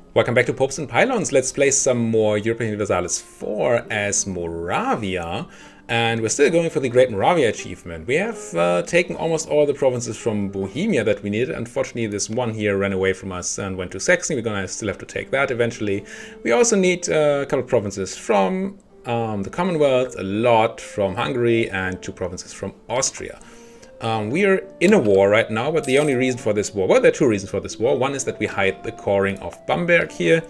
Welcome back to Popes and Pylons. Let's play some more Europa Universalis IV as Moravia. And we're still going for the Great Moravia achievement. We have taken almost all the provinces from Bohemia that we needed. Unfortunately, this one here ran away from us and went to Saxony. We're gonna still have to take that eventually. We also need a couple of provinces from the Commonwealth, a lot from Hungary, and 2 provinces from Austria. We are in a war right now, but the only reason for this war, well, there are 2 reasons for this war. One is that we hide the coring of Bamberg here,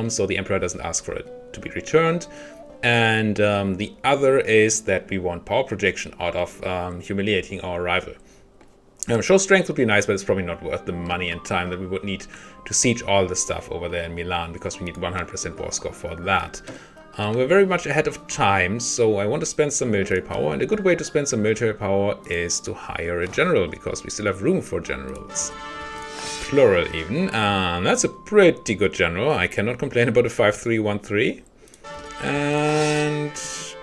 so the Emperor doesn't ask for it to be returned. And the other is that we want power projection out of humiliating our rival. Show strength would be nice, but it's probably not worth the money and time that we would need to siege all the stuff over there in Milan, because we need 100% war score for that. We're very much ahead of time, so I want to spend some military power, and a good way to spend some military power is to hire a general, because we still have room for generals. Plural even, and that's a pretty good general. I cannot complain about a 5313. And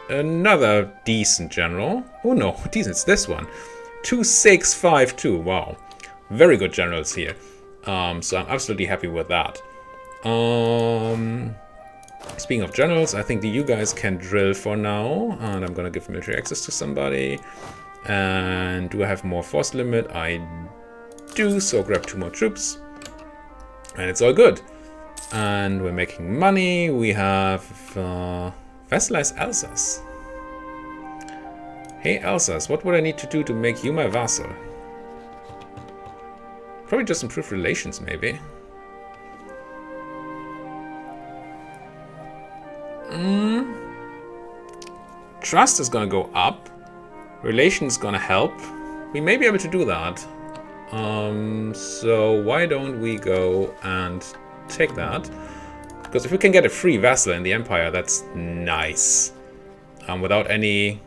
another decent general. Oh no, decent, it's this one. 2652, wow. Very good generals here. So I'm absolutely happy with that. Speaking of generals, I think you guys can drill for now, and I'm gonna give military access to somebody. And do I have more force limit? I do, so grab 2 more troops. And it's all good. And we're making money. We have vassalize Alsace. Hey Alsace, what would I need to do to make you my vassal? Probably just improve relations, maybe. Trust is gonna go up. Relations gonna help. We may be able to do that. So why don't we go and take that? Because if we can get a free vassal in the Empire, that's nice. Without any...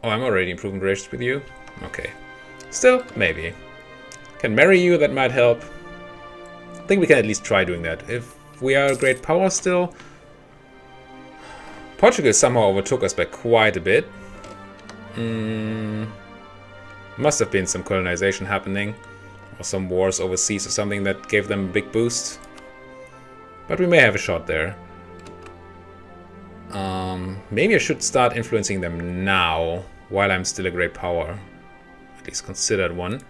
Oh, I'm already improving relations with you? Okay. Still, maybe. Can marry you, that might help. I think we can at least try doing that. If we are a great power still... Portugal somehow overtook us by quite a bit. Must have been some colonization happening. Or some wars overseas or something that gave them a big boost. But we may have a shot there. Maybe I should start influencing them now, while I'm still a great power. At least considered one.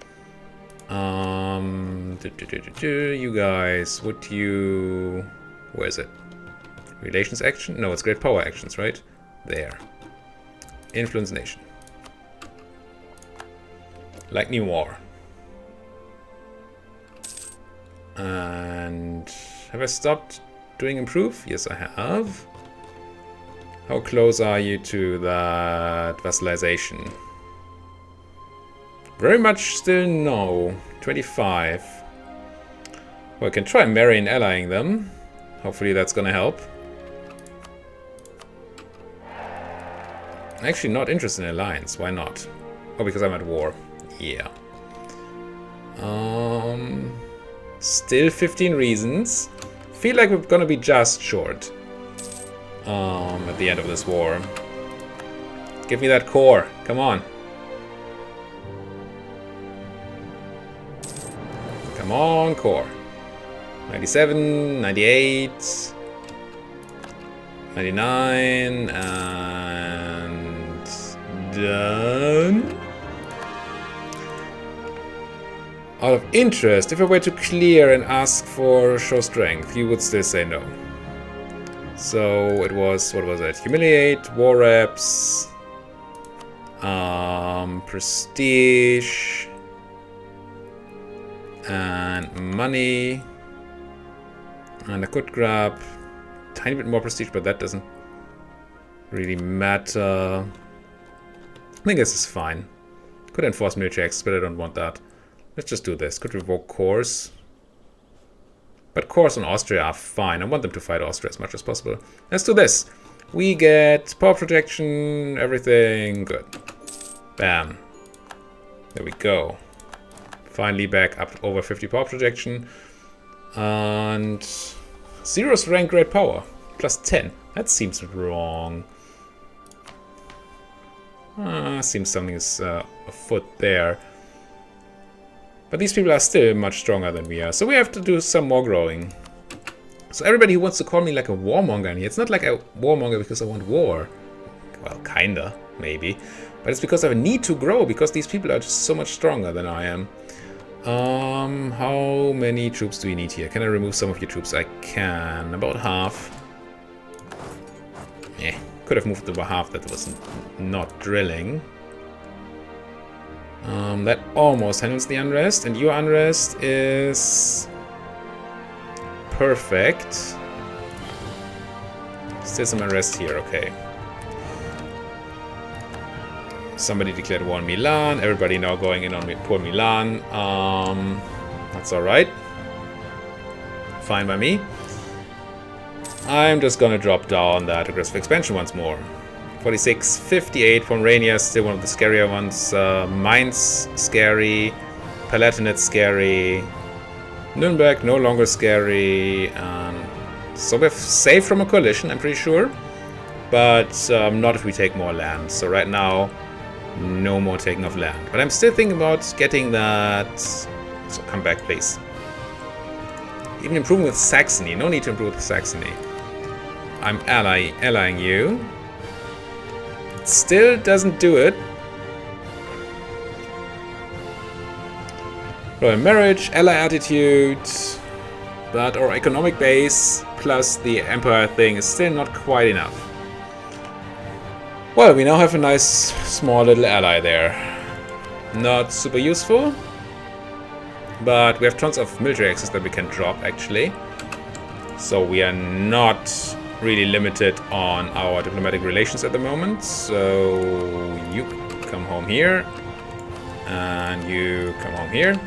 You guys, would you... Where is it? Relations action? No, it's great power actions, right? There. Influence nation. Like new war. And have I stopped doing improve? Yes, I have. How close are you to that vassalization? Very much still no. 25. Well, I can try marrying and allying them. Hopefully that's gonna help. I'm actually not interested in alliance. Why not? Oh, because I'm at war. Yeah. Still 15 reasons. Feel like we're gonna be just short. At the end of this war. Give me that core. Come on. Come on, core. 97, 98, 99, and done. Out of interest, if I were to clear and ask for show strength, you would still say no. So it was, what was it? Humiliate, war reps, prestige, and money. And I could grab a tiny bit more prestige, but that doesn't really matter. I think this is fine. Could enforce military access, but I don't want that. Let's just do this. Could revoke cores. But cores on Austria are fine. I want them to fight Austria as much as possible. Let's do this. We get power projection, everything good. Bam. There we go. Finally back up over 50 power projection. And 0's rank great power. Plus 10. That seems wrong. Seems something is afoot there. But these people are still much stronger than we are, so we have to do some more growing. So everybody who wants to call me like a warmonger in here, it's not like a warmonger because I want war. Well, kinda, maybe. But it's because I need to grow, because these people are just so much stronger than I am. How many troops do we need here? Can I remove some of your troops? I can. About half. Yeah, could have moved over half. That was not drilling. That almost handles the unrest. And your unrest is... perfect. Still some unrest here, okay. Somebody declared war on Milan. Everybody now going in on poor Milan. That's alright. Fine by me. I'm just gonna drop down that aggressive expansion once more. 46, 58. Pomerania is still one of the scarier ones. Mainz, scary. Palatinate, scary. Nuremberg, no longer scary. So we're safe from a coalition, I'm pretty sure. But not if we take more land. So right now, no more taking of land. But I'm still thinking about getting that... So come back, please. Even improving with Saxony. No need to improve with Saxony. I'm allying you. It still doesn't do it. Royal marriage, ally attitude. But our economic base plus the empire thing is still not quite enough. Well, we now have a nice small little ally there. Not super useful, but we have tons of military access that we can drop actually. So we are not really limited on our diplomatic relations at the moment. So you come home here and you come home here.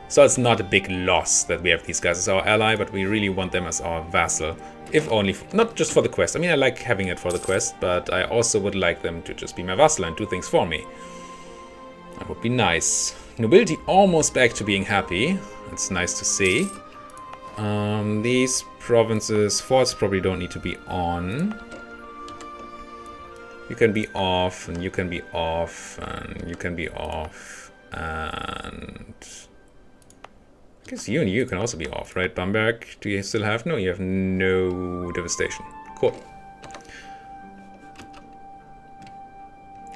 So it's not a big loss that we have these guys as our ally, but we really want them as our vassal. If only, not just for the quest. I mean, I like having it for the quest, but I also would like them to just be my vassal and do things for me. That would be nice. Nobility almost back to being happy. It's nice to see. These provinces, forts probably don't need to be on. You can be off, and you can be off, and you can be off, and... I guess you and you can also be off, right? Bamberg, do you still have? No, you have no devastation. Cool.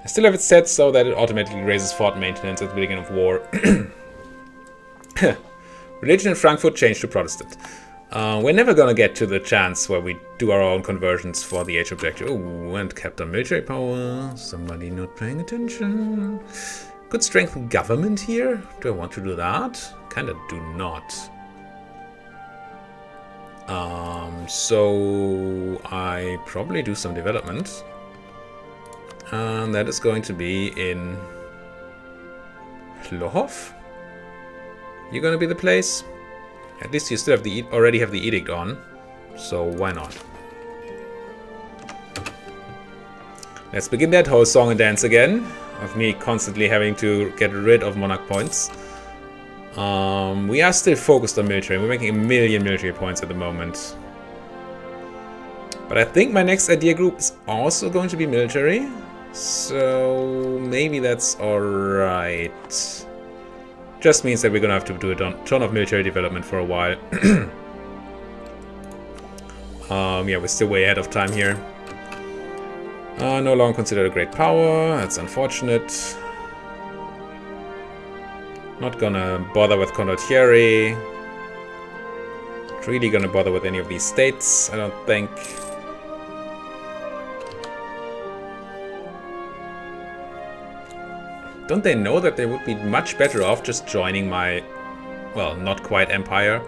I still have it set so that it automatically raises fort maintenance at the beginning of war. Religion in Frankfurt changed to Protestant. We're never gonna get to the chance where we do our own conversions for the age objective. Oh, and kept on military power. Somebody not paying attention. Could strengthen government here. Do I want to do that? Kinda do not. So I probably do some development. And that is going to be in Lwow. You're gonna be the place. At least you still have the already have the edict on, so why not? Let's begin that whole song and dance again of me constantly having to get rid of monarch points. We are still focused on military. We're making 1 million military points at the moment. But I think my next idea group is also going to be military. So maybe that's alright. Just means that we're gonna have to do a ton of military development for a while. Yeah, we're still way ahead of time here. No longer considered a great power. That's unfortunate. Not gonna bother with condottieri. Not really gonna bother with any of these states, I don't think. Don't they know that they would be much better off just joining my, well, not quite empire?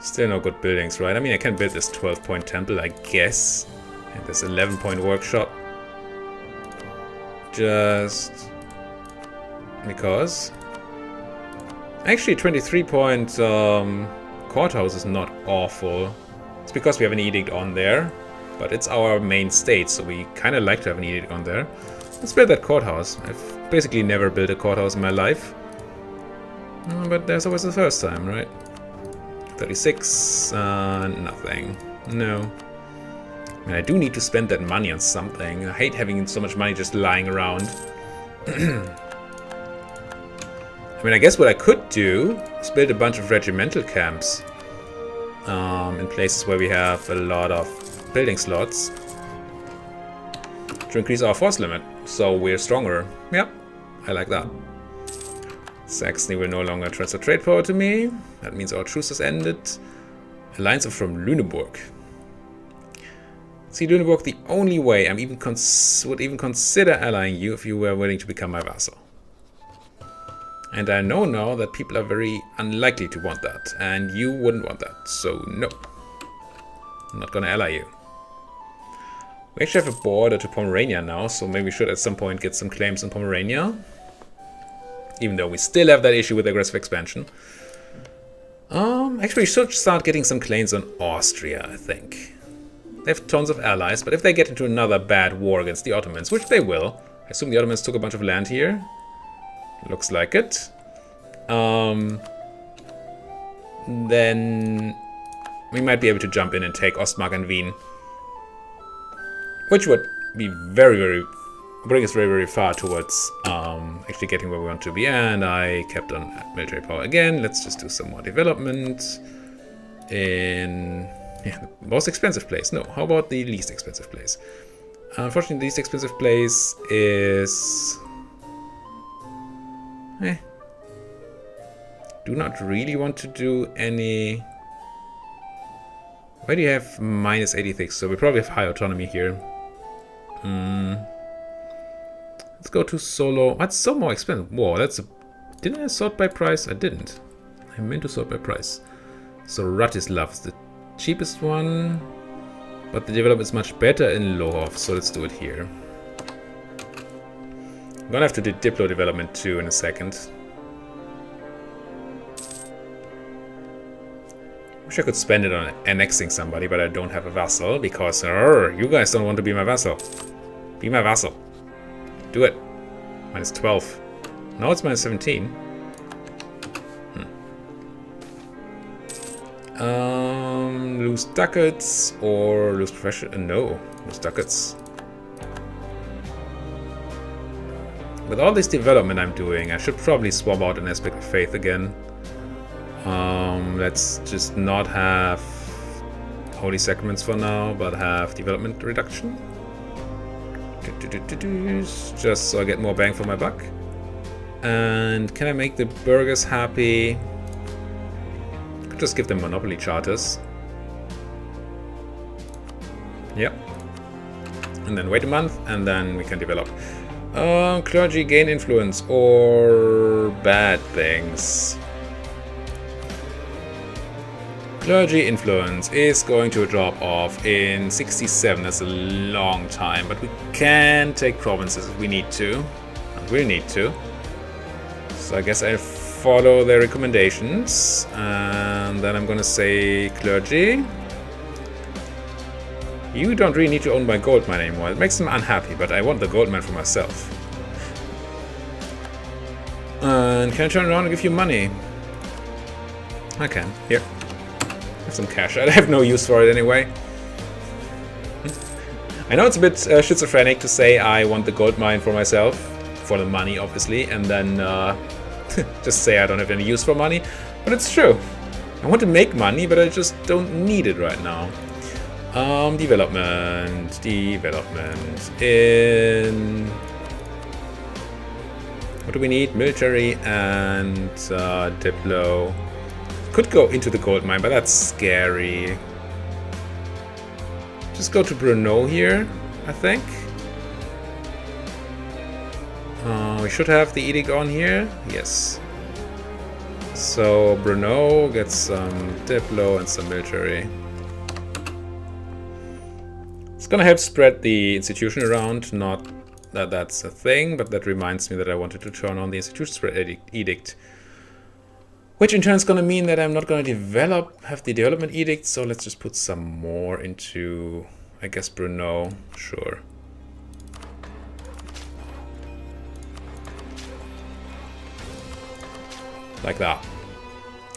Still no good buildings, right? I mean, I can build this 12-point temple, I guess. And this 11-point workshop. Just because. Actually, 23-point courthouse is not awful. It's because we have an edict on there. But it's our main state, so we kind of like to have an edict on there. Let's build that courthouse. I've basically never built a courthouse in my life. But there's always the first time, right? 36, nothing. No. I mean, I do need to spend that money on something. I hate having so much money just lying around. I mean, I guess what I could do is build a bunch of regimental camps in places where we have a lot of building slots to increase our force limit, so we're stronger. Yep, I like that. Saxony will no longer transfer trade power to me. That means our truce has ended. Alliance are from Lüneburg. See, Lüneburg, the only way I would even consider allying you if you were willing to become my vassal. And I know now that people are very unlikely to want that, and you wouldn't want that, so no. I'm not gonna ally you. We actually have a border to Pomerania now, so maybe we should at some point get some claims on Pomerania. Even though we still have that issue with aggressive expansion. Actually, we should start getting some claims on Austria, I think. They have tons of allies, but if they get into another bad war against the Ottomans, which they will, I assume the Ottomans took a bunch of land here. Looks like it. Then we might be able to jump in and take Ostmark and Wien. Which would be bring us very, very far towards actually getting where we want to be. And I kept on military power again. Let's just do some more development in the most expensive place. No, how about the least expensive place? Unfortunately, the least expensive place is... do not really want to do any... Why do you have minus 86? So we probably have high autonomy here. Let's go to Solo. That's so more expensive. Whoa, that's a... Didn't I sort by price? I didn't. I meant to sort by price. So Ratislav is the cheapest one. But the development is much better in Lohov, so let's do it here. I'm gonna have to do Diplo development too in a second. Wish I could spend it on annexing somebody, but I don't have a vassal because you guys don't want to be my vassal. Be my vassal. Do it. Minus 12. Now it's minus 17. Lose ducats or lose profession? No, lose ducats. With all this development I'm doing, I should probably swap out an aspect of faith again. Let's just not have holy sacraments for now, but have development reduction. Just so I get more bang for my buck. And can I make the burghers happy? Could just give them monopoly charters. Yep. And then wait a month, and then we can develop. Clergy gain influence or bad things. Clergy influence is going to drop off in 67. That's a long time, but we can take provinces if we need to. And we'll need to. So I guess I follow their recommendations. And then I'm gonna say clergy. You don't really need to own my gold mine anymore. It makes them unhappy, but I want the gold mine for myself. And can I turn around and give you money? I can. Here. Have some cash. I have no use for it anyway. I know it's a bit schizophrenic to say I want the gold mine for myself. For the money, obviously. And then just say I don't have any use for money. But it's true. I want to make money, but I just don't need it right now. Development in... What do we need? Military and Diplo. Could go into the gold mine, but that's scary. Just go to Brno here, I think. We should have the edict on here. Yes. So Brno gets some Diplo and some military. It's gonna help spread the institution around, not that that's a thing, but that reminds me that I wanted to turn on the institution spread edict. Which in turn is gonna mean that I'm not gonna have the development edict, so let's just put some more into, I guess, Brno, sure. Like that.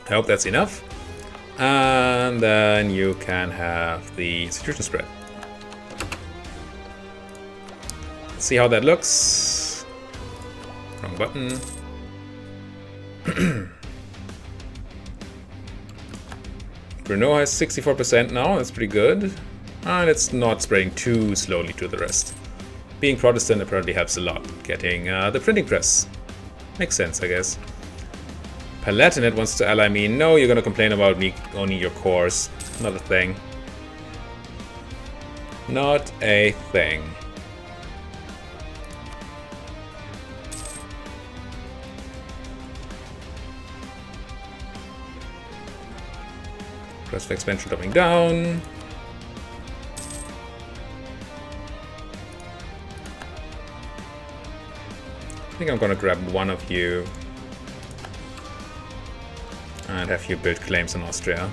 I hope that's enough. And then you can have the institution spread. see how that looks. Wrong button. Brno has 64% now, that's pretty good. And it's not spreading too slowly to the rest. Being Protestant apparently helps a lot. Getting the printing press. Makes sense, I guess. Palatinate wants to ally me. No, you're gonna complain about me owning your cores. Not a thing. Not a thing. Press for expansion dropping down. I think I'm gonna grab one of you and have you build claims in Austria.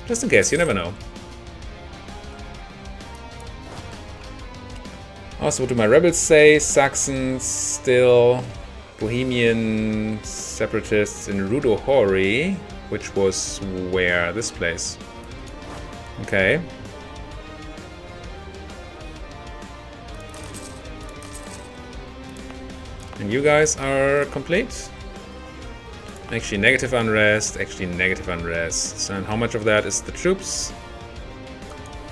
Just in case, you never know. Also, what do my rebels say? Saxons still, Bohemian separatists in Rudohori, which was where? This place. Okay. And you guys are complete? Actually negative unrest, And how much of that is the troops?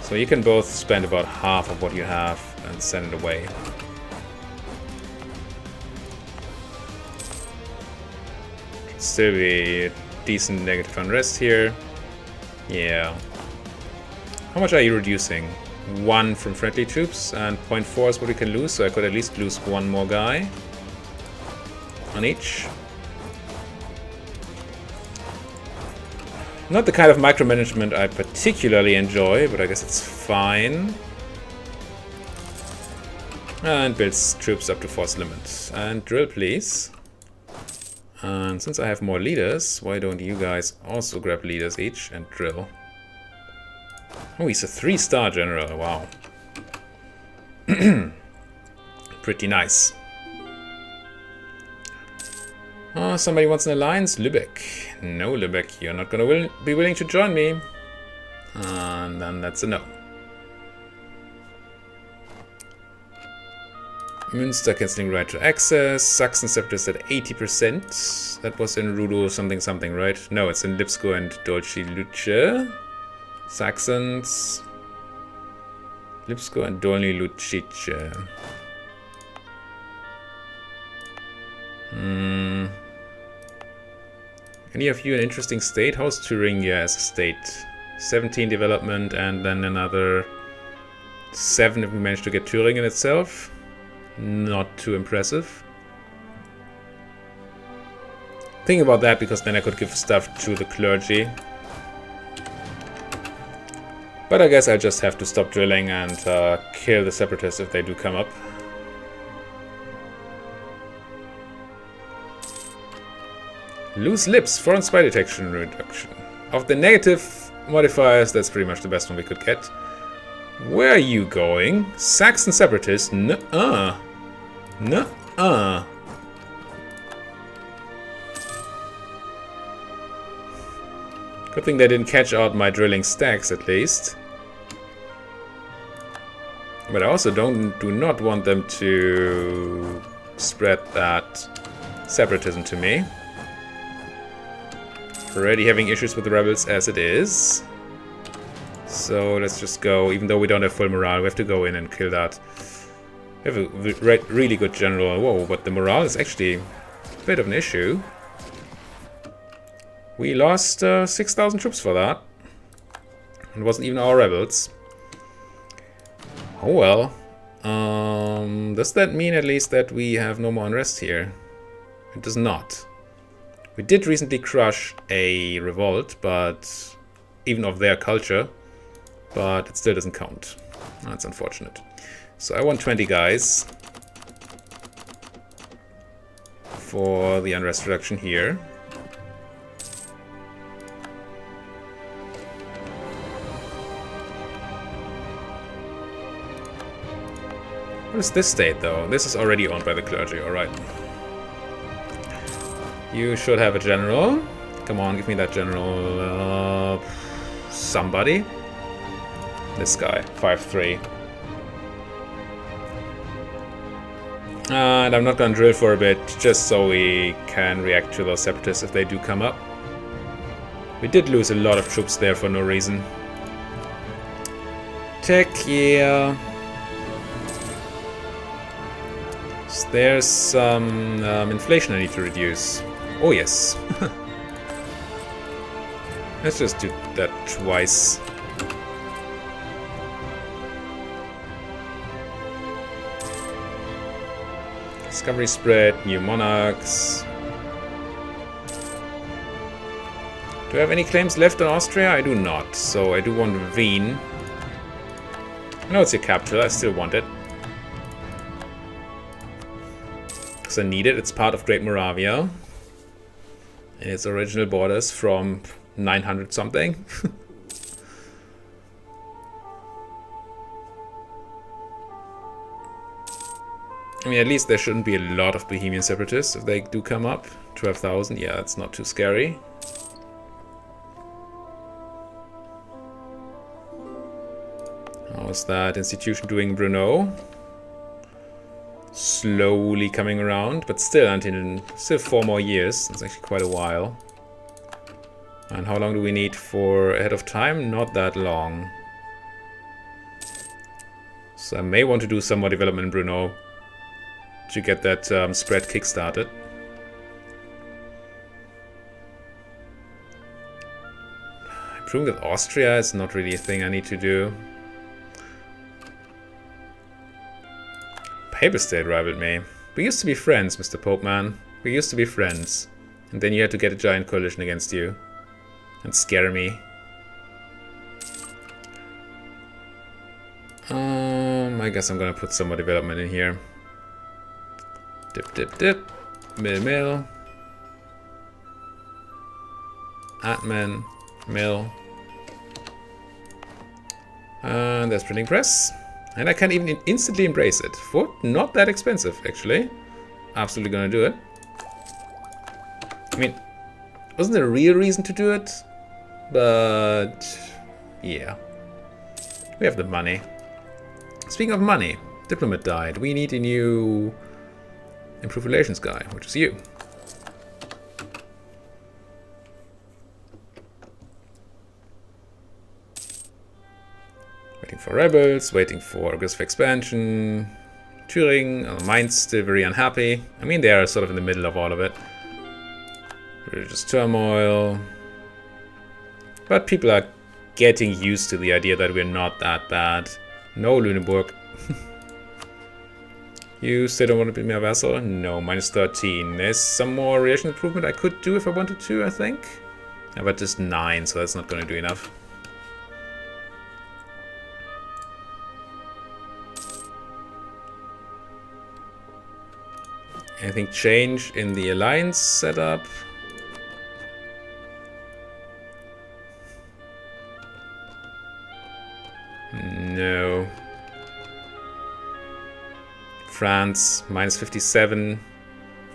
So you can both spend about half of what you have and send it away. Still be a decent negative unrest here. Yeah. How much are you reducing? 1 from friendly troops and 0.4 is what we can lose, so I could at least lose 1 more guy on each. Not the kind of micromanagement I particularly enjoy, but I guess it's fine. And builds troops up to force limit. And drill, please. And since I have more leaders, why don't you guys also grab leaders each and drill? Oh, he's a 3-star general, wow. Pretty nice. Oh, somebody wants an alliance? Lübeck. No, Lübeck, you're not gonna be willing to join me. And then that's a no. Münster cancelling right to access. Saxon separatists at 80%. That was in Rudo something, right? No, it's in Lipsko and Dolce Luce. Saxons. Lipsko and Dolny Lucice. Any of you an interesting state? How's Thuringia as a state? 17 development and then another 7 if we manage to get Thüringen itself. Not too impressive. Think about that because then I could give stuff to the clergy. But I guess I just have to stop drilling and kill the separatists if they do come up. Loose lips, foreign spy detection reduction. Of the negative modifiers, that's pretty much the best one we could get. Where are you going? Saxon separatists? Nuh-uh. Nuh-uh. Good thing they didn't catch out my drilling stacks, at least. But I also do not want them to spread that separatism to me. Already having issues with the rebels as it is. So let's just go, even though we don't have full morale, we have to go in and kill that. We have a really good general. Whoa, but the morale is actually a bit of an issue. We lost 6,000 troops for that. It wasn't even our rebels. Oh well. Does that mean at least that we have no more unrest here? It does not. We did recently crush a revolt, but even of their culture, but it still doesn't count. That's unfortunate. So I want 20 guys for the unrest reduction here. What is this state, though? This is already owned by the clergy, alright. You should have a general. Come on, give me that general. Somebody. This guy, 5-3. And I'm not gonna drill for a bit, just so we can react to those separatists if they do come up. We did lose a lot of troops there for no reason. Tech, yeah. So there's some inflation I need to reduce. Oh yes. Let's just do that twice. Discovery spread, new monarchs. Do I have any claims left on Austria? I do not, so I do want Wien. I know it's your capital, I still want it. Because I need it, it's part of Great Moravia. And its original borders from 900 something. I mean, at least there shouldn't be a lot of Bohemian separatists if they do come up. 12,000, yeah, that's not too scary. How's that institution doing in Brno? Slowly coming around, but still, still 4 more years. That's actually quite a while. And how long do we need for ahead of time? Not that long. So I may want to do some more development in Brno to get that spread kick-started. Improving with Austria is not really a thing I need to do. Papal State rivaled me. We used to be friends, Mr. Pope Man. We used to be friends. And then you had to get a giant coalition against you. And scare me. I guess I'm gonna put some more development in here. Dip, dip, dip. Mill, mill. Admin. Mill. And there's printing press. And I can even instantly embrace it. For not that expensive, actually. Absolutely gonna do it. I mean, wasn't there a real reason to do it? But yeah. We have the money. Speaking of money, diplomat died. We need a new improved relations guy, which is you. Waiting for rebels, waiting for aggressive expansion. Turing, Mainz still very unhappy. I mean, they are sort of in the middle of all of it. Religious turmoil. But people are getting used to the idea that we're not that bad. No, Lüneburg. You still don't want to be my vassal? No, minus 13. There's some more relation improvement I could do if I wanted to, I think. Yeah, but just 9, so that's not going to do enough. Anything change in the alliance setup? No. France, minus 57.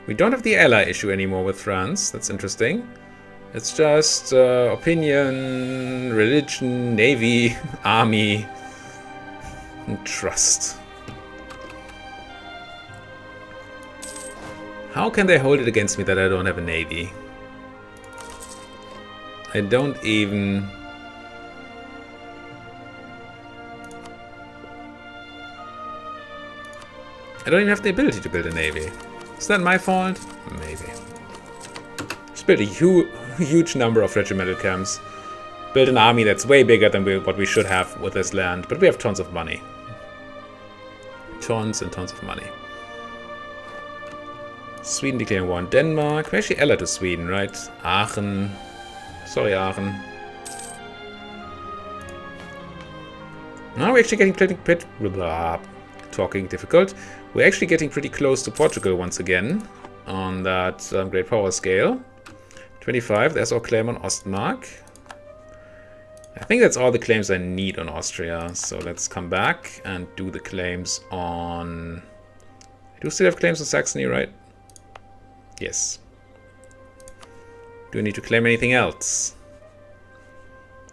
We don't have the ally issue anymore with France. That's interesting. It's just opinion, religion, navy, army, and trust. How can they hold it against me that I don't have a navy? I don't even... I don't even have the ability to build a navy. Is that my fault? Maybe. Just build a huge number of regimental camps. Build an army that's way bigger than what we should have with this land. But we have tons of money. Tons and tons of money. Sweden declaring war on Denmark. We're actually allied to Sweden, right? Aachen. Sorry, Aachen. Now we're actually getting talking difficult. We're actually getting pretty close to Portugal once again on that great power scale. 25, there's our claim on Ostmark. I think that's all the claims I need on Austria. So let's come back and do the claims on... I do still have claims on Saxony, right? Yes. Do I need to claim anything else?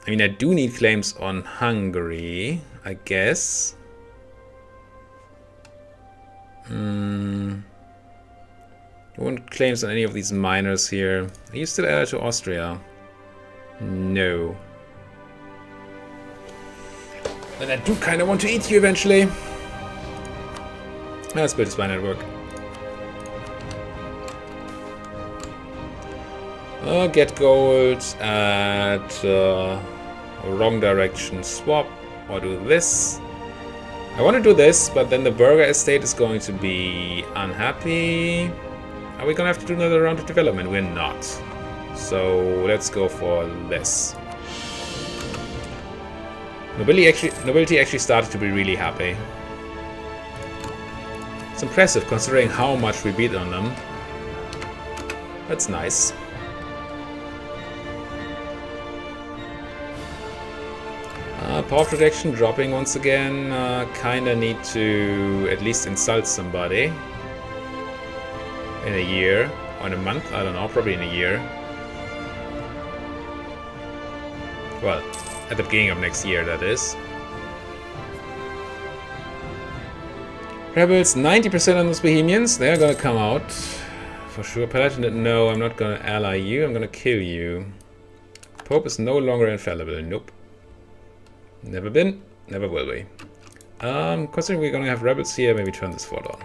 I mean, I do need claims on Hungary, I guess. I No one claims on any of these minors here. Are you still allied to Austria? No. Then I do kind of want to eat you eventually. Let's build a spy network. Get gold at wrong direction swap, or do this. I want to do this, but then the Burger Estate is going to be unhappy. Are we going to have to do another round of development? We're not. So let's go for this. Nobility actually started to be really happy. It's impressive considering how much we beat on them. That's nice. Power protection dropping once again. Kinda need to at least insult somebody. In a year. Or in a month? I don't know. Probably in a year. Well, at the beginning of next year, that is. Rebels, 90% on those Bohemians. They're gonna come out. For sure. Palatinate, no, I'm not gonna ally you. I'm gonna kill you. Pope is no longer infallible. Nope. Never been. Never will be. Considering we're gonna have rebels here, maybe turn this fort on.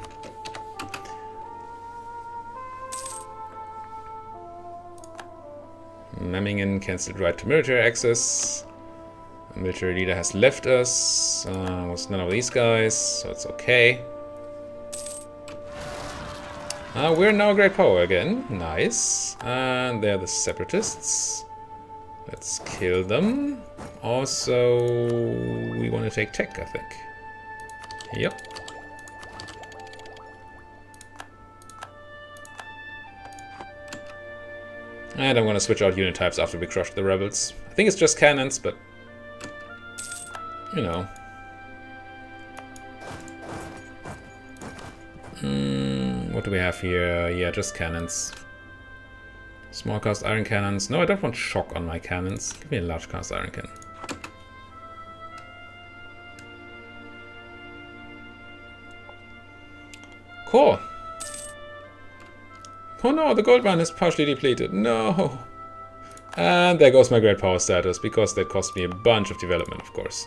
Memmingen cancelled right to military access. The military leader has left us. Was none of these guys, so it's okay. We're now a great power again. Nice. And they're the separatists. Let's kill them. Also, we want to take tech, I think. Yep. And I'm going to switch out unit types after we crush the rebels. I think it's just cannons, but you know. What do we have here? Yeah, just cannons. Small cast iron cannons. No, I don't want shock on my cannons. Give me a large cast iron cannon. Cool. Oh no, the gold mine is partially depleted. No. And there goes my great power status, because that cost me a bunch of development, of course.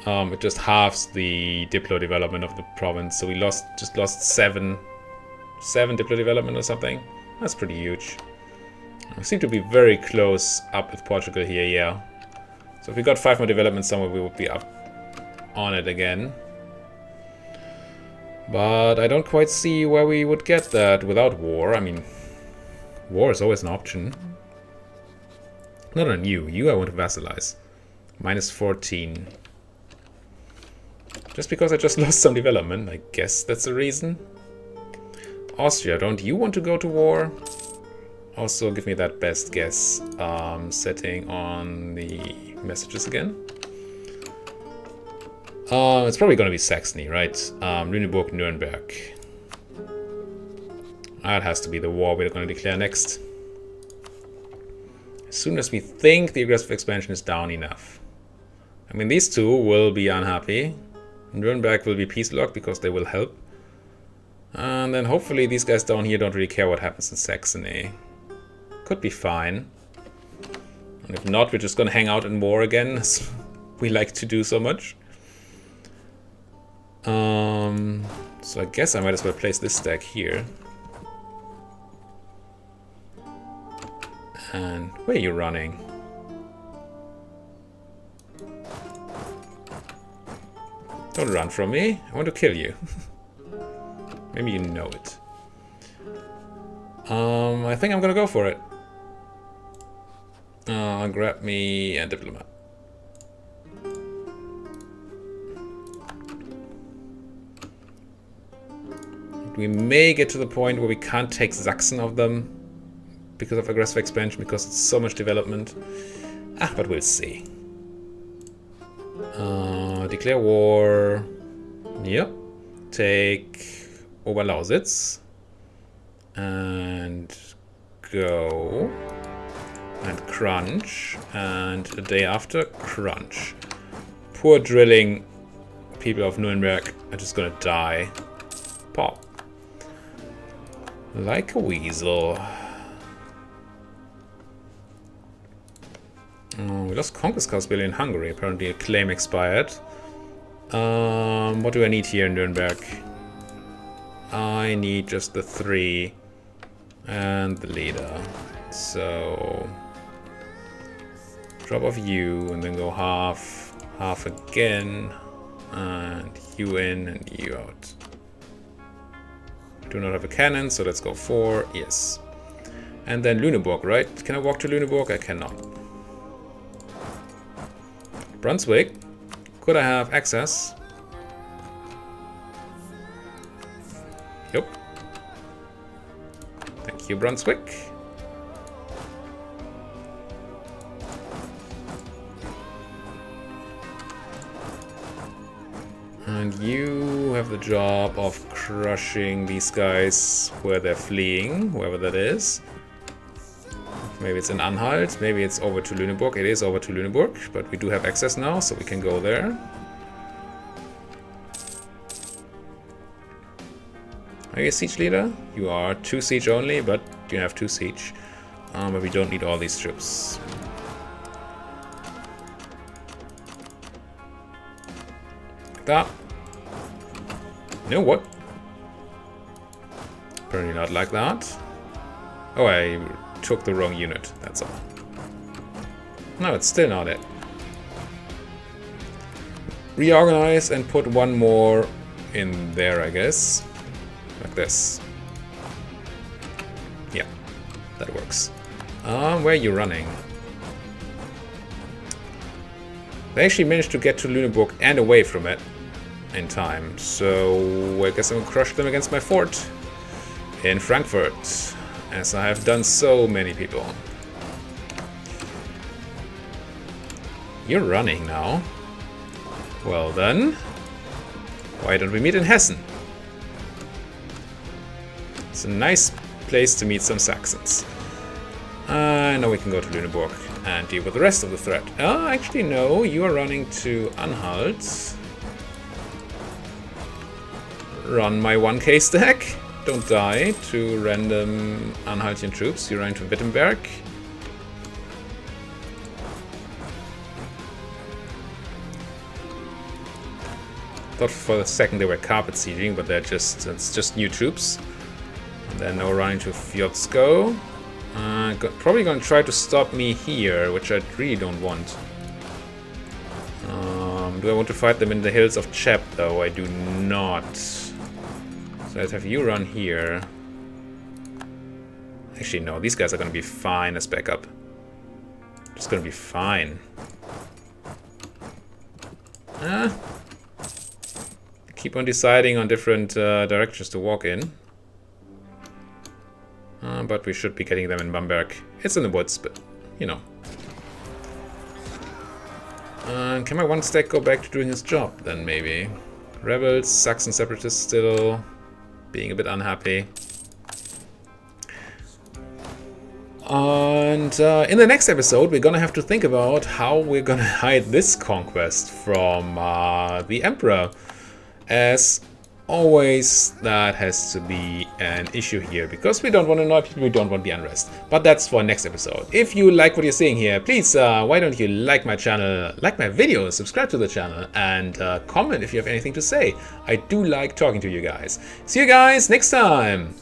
It just halves the Diplo development of the province, so we just lost seven Diplo development or something. That's pretty huge. We seem to be very close up with Portugal here, yeah. So if we got 5 more developments somewhere, we would be up on it again. But I don't quite see where we would get that without war. I mean, war is always an option. Not on you. You I want to vassalize. Minus 14. Just because I just lost some development. I guess that's the reason. Austria, don't you want to go to war? Also, give me that best guess setting on the messages again. It's probably going to be Saxony, right? Lüneburg, Nuremberg. That has to be the war we're going to declare next. As soon as we think the aggressive expansion is down enough. I mean, these two will be unhappy. Nuremberg will be peace-locked because they will help. And then hopefully these guys down here don't really care what happens in Saxony. Could be fine. And if not, we're just going to hang out in war again, as we like to do so much. So I guess I might as well place this stack here. And where are you running? Don't run from me. I want to kill you. Maybe you know it. I think I'm gonna go for it. Grab me a diplomat. We may get to the point where we can't take Sachsen of them because of aggressive expansion, because it's so much development. But we'll see. Declare war. Yep. Take Oberlausitz. And go. And crunch. And the day after, crunch. Poor drilling people of Nuremberg are just gonna die. Pop. Like a weasel. Oh, we lost Conquest Castle in Hungary. Apparently a claim expired. What do I need here in Nuremberg? I need just the 3 and the leader. So drop off you and then go half again, and you in and you out. Do not have a cannon, so let's go 4. Yes. And then Lüneburg, right? Can I walk to Lüneburg? I cannot. Brunswick. Could I have access? Yep. Thank you, Brunswick. And you have the job of crushing these guys where they're fleeing, whoever that is. Maybe it's in Anhalt, maybe it's over to Lüneburg. It is over to Lüneburg, but we do have access now, so we can go there. Are you a siege leader? You are 2 siege only, but you have 2 siege. But we don't need all these troops. Like that. You know what? Apparently not like that. Oh, I took the wrong unit, that's all. No, it's still not it. Reorganize and put one more in there, I guess. Like this. Yeah, that works. Where are you running? They actually managed to get to Lüneburg and away from it in time, so I guess I'm gonna crush them against my fort in Frankfurt, as I have done so many people. You're running now. Well then, why don't we meet in Hessen? It's a nice place to meet some Saxons. Now we can go to Lüneburg and deal with the rest of the threat. Actually no, you are running to Anhalt. Run my 1k stack. Don't die to random Anhaltian troops. You're running to Wittenberg. Thought for a second they were carpet sieging, but it's just new troops. And then now we're running to Fjordsko. Probably going to try to stop me here, which I really don't want. Do I want to fight them in the hills of Chep, though? I do not. So let's have you run here. Actually, no, these guys are going to be fine as backup. Just going to be fine. Keep on deciding on different directions to walk in. But we should be getting them in Bamberg. It's in the woods, but, you know. Can my 1 stack go back to doing his job, then, maybe? Rebels, Saxon separatists still being a bit unhappy. And in the next episode, we're gonna have to think about how we're gonna hide this conquest from the Emperor. As always, that has to be an issue here, because we don't want to annoy people, we don't want the unrest. But that's for next episode. If you like what you're seeing here, please, why don't you like my channel, like my videos, subscribe to the channel, and comment if you have anything to say. I do like talking to you guys. See you guys next time!